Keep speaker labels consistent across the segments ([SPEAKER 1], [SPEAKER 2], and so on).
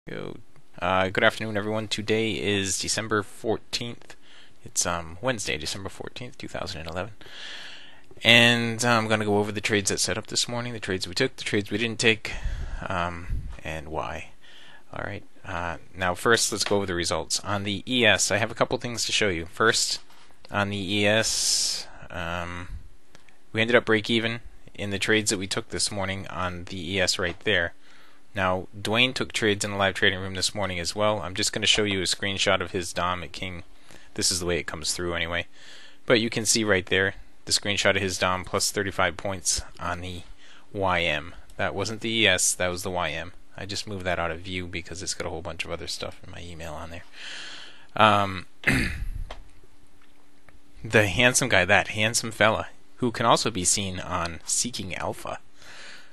[SPEAKER 1] Good afternoon, everyone. Today is December 14th. It's Wednesday, December 14th, 2011. And I'm going to go over the trades that set up this morning, the trades we took, the trades we didn't take, and why. Alright, now first let's go over the results. On the ES, I have a couple things to show you. First, on the ES, we ended up break even in the trades that we took this morning on the ES right there. Now, Dwayne took trades in the live trading room this morning as well. I'm just going to show you a screenshot of his Dom at King. This is the way it comes through anyway. But you can see right there the screenshot of his Dom plus 35 points on the YM. That wasn't the ES, that was the YM. I just moved that out of view because it's got a whole bunch of other stuff in my email on there. The handsome guy, that handsome fella, who can also be seen on Seeking Alpha,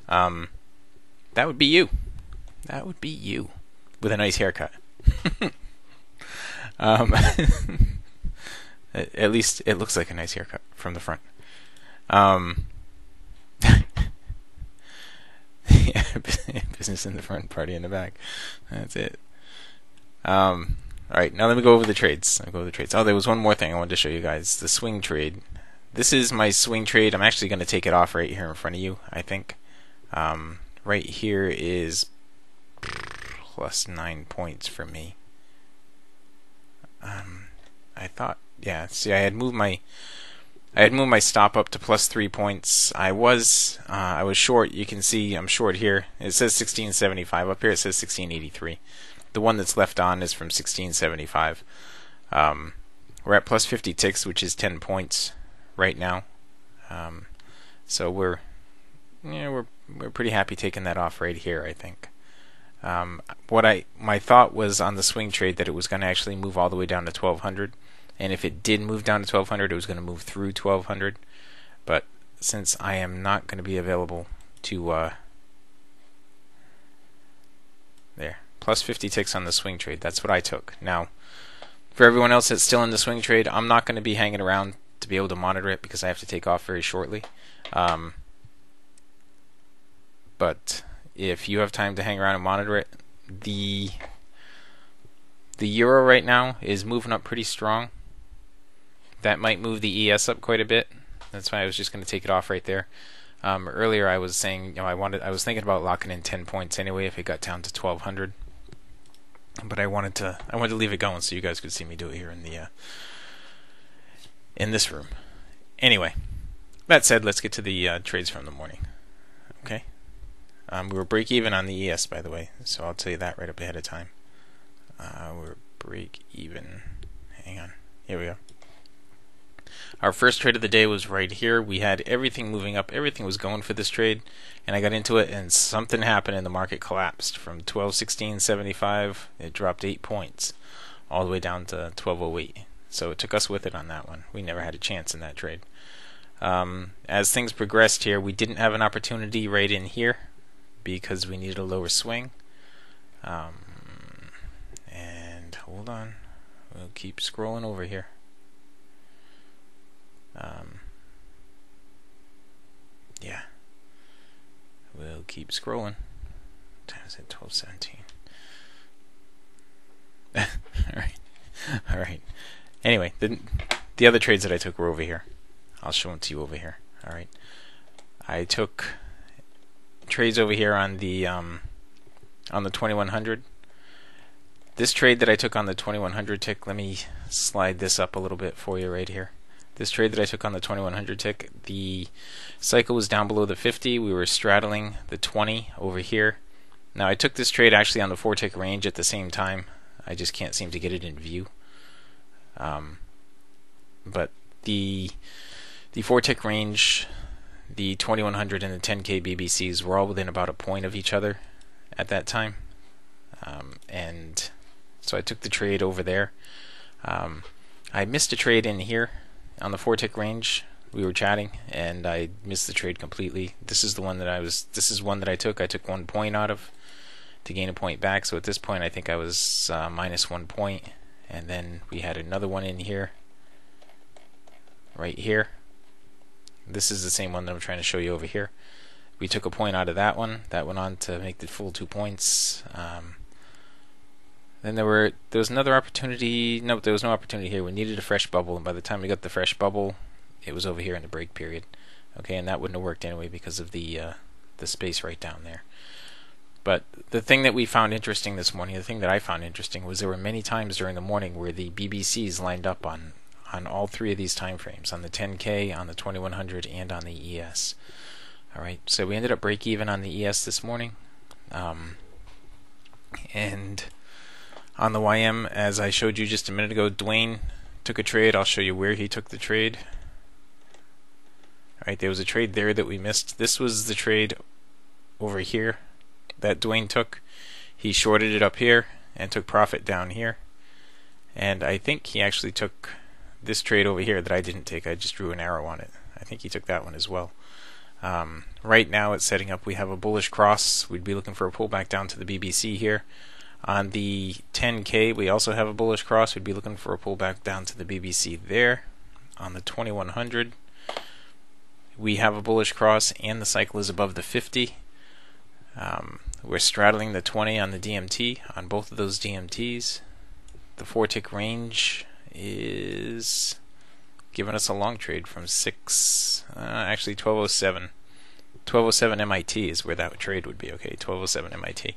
[SPEAKER 1] that would be you. That would be you with a nice haircut. At least it looks like a nice haircut from the front. Business in the front, party in the back. That's it. Alright, now let me go over the trades. Oh, there was one more thing I wanted to show you guys. The swing trade. This is my swing trade. I'm actually going to take it off right here in front of you, I think. Right here is plus 9 points for me. I thought, yeah. See, I had moved my stop up to plus 3 points. I was short. You can see I'm short here. It says 1675 up here. It says 1683. The one that's left on is from 1675. We're at plus 50 ticks, which is 10 points right now. So we're pretty happy taking that off right here, I think. My thought was on the swing trade that it was going to actually move all the way down to 1200, and if it did move down to 1200, it was going to move through 1200. But since I am not going to be available to there, plus 50 ticks on the swing trade. That's what I took. Now, for everyone else that's still in the swing trade, I'm not going to be hanging around to be able to monitor it because I have to take off very shortly. But if you have time to hang around and monitor it, the euro right now is moving up pretty strong. That might move the ES up quite a bit. That's why I was just going to take it off right there. Earlier I was saying, I was thinking about locking in 10 points anyway if it got down to 1200. But I wanted to leave it going so you guys could see me do it here in this room. Anyway, that said, let's get to the trades from the morning. Okay. We were break even on the ES, by the way, so I'll tell you that right up ahead of time. We're break even. Hang on. Here we go. Our first trade of the day was right here. We had everything moving up. Everything was going for this trade, and I got into it, and something happened, and the market collapsed from 1216.75. It dropped 8 points, all the way down to 1208. So it took us with it on that one. We never had a chance in that trade. As things progressed here, we didn't have an opportunity right in here, because we needed a lower swing. And hold on, we'll keep scrolling over here. Yeah, we'll keep scrolling. What time is it? 12:17. All right. Anyway, the other trades that I took were over here. I'll show them to you over here. All right, I took trades over here on the 2100. This trade that I took on the 2100 tick, let me slide this up a little bit for you right here. This trade that I took on the 2100 tick, the cycle was down below the 50. We were straddling the 20 over here. Now I took this trade actually on the 4 tick range at the same time. I just can't seem to get it in view. But the 4 tick range, the 2100 and the 10K BBCs were all within about a point of each other at that time. And so I took the trade over there. I missed a trade in here on the 4 tick range. We were chatting and I missed the trade completely. This is one that I took. I took 1 point out of to gain a point back. So at this point I think I was minus 1 point. And then we had another one in here, right here. This is the same one that I'm trying to show you over here. We took a point out of that one. That went on to make the full 2 points. Then there was another opportunity. No, there was no opportunity here. We needed a fresh bubble, and by the time we got the fresh bubble, it was over here in the break period. Okay, and that wouldn't have worked anyway because of the space right down there. But the thing that we found interesting this morning, the thing that I found interesting, was there were many times during the morning where the BBCs lined up on all three of these time frames, on the 10K, on the 2100, and on the ES. All right, so we ended up break even on the ES this morning, and on the YM, as I showed you just a minute ago, Dwayne took a trade. I'll show you where he took the trade. All right, there was a trade there that we missed. This was the trade over here that Dwayne took. He shorted it up here and took profit down here. And I think he actually took this trade over here that I didn't take. I just drew an arrow on it. I think he took that one as well. Right now it's setting up. We have a bullish cross. We'd be looking for a pullback down to the BBC here. On the 10K, we also have a bullish cross. We'd be looking for a pullback down to the BBC there. On the 2100, we have a bullish cross, and the cycle is above the 50. We're straddling the 20 on the DMT, on both of those DMTs. The 4-tick range is giving us a long trade from 1207. 1207 MIT is where that trade would be. Okay, 1207 MIT.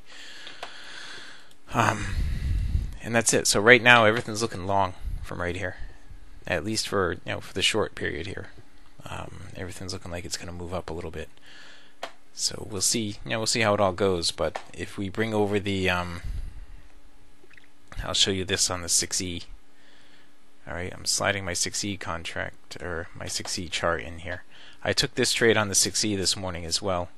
[SPEAKER 1] And that's it. So right now everything's looking long from right here, at least for for the short period here. Everything's looking like it's going to move up a little bit. So we'll see. We'll see how it all goes. But if we bring over the, I'll show you this on the 6E. All right, I'm sliding my 6E contract or my 6E chart in here. I took this trade on the 6E this morning as well.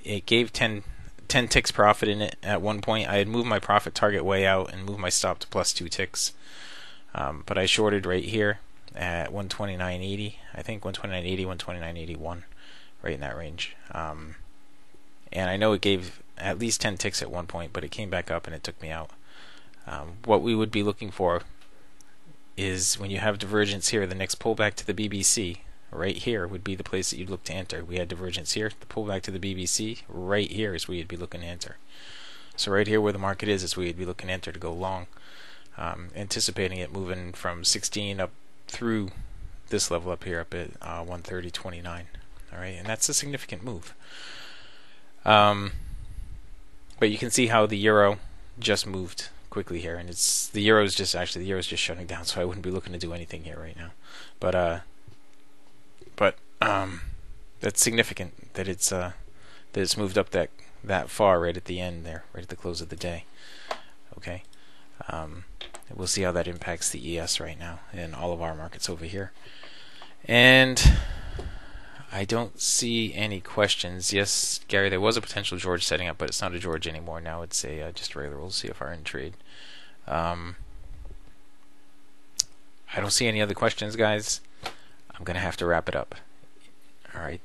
[SPEAKER 1] It gave 10 ticks profit in it at one point. I had moved my profit target way out and moved my stop to plus 2 ticks. But I shorted right here at 129.80. I think 129.80, 129.81, right in that range. And I know it gave at least 10 ticks at one point, but it came back up and it took me out. What we would be looking for is when you have divergence here, the next pullback to the BBC right here would be the place that you'd look to enter. We had divergence here, the pullback to the BBC right here is where you'd be looking to enter. So right here where the market is where you'd be looking to enter to go long, anticipating it moving from 16 up through this level up here up at 130.29. All right, and that's a significant move. But you can see how the euro just moved quickly here, and the euro's just shutting down, so I wouldn't be looking to do anything here right now. But that's significant that it's moved up that far right at the end there, right at the close of the day. Okay, we'll see how that impacts the ES right now in all of our markets over here. And I don't see any questions. Yes, Gary, there was a potential George setting up, but it's not a George anymore. Now it's a just a regular old CFR in trade. I don't see any other questions, guys. I'm going to have to wrap it up. All right.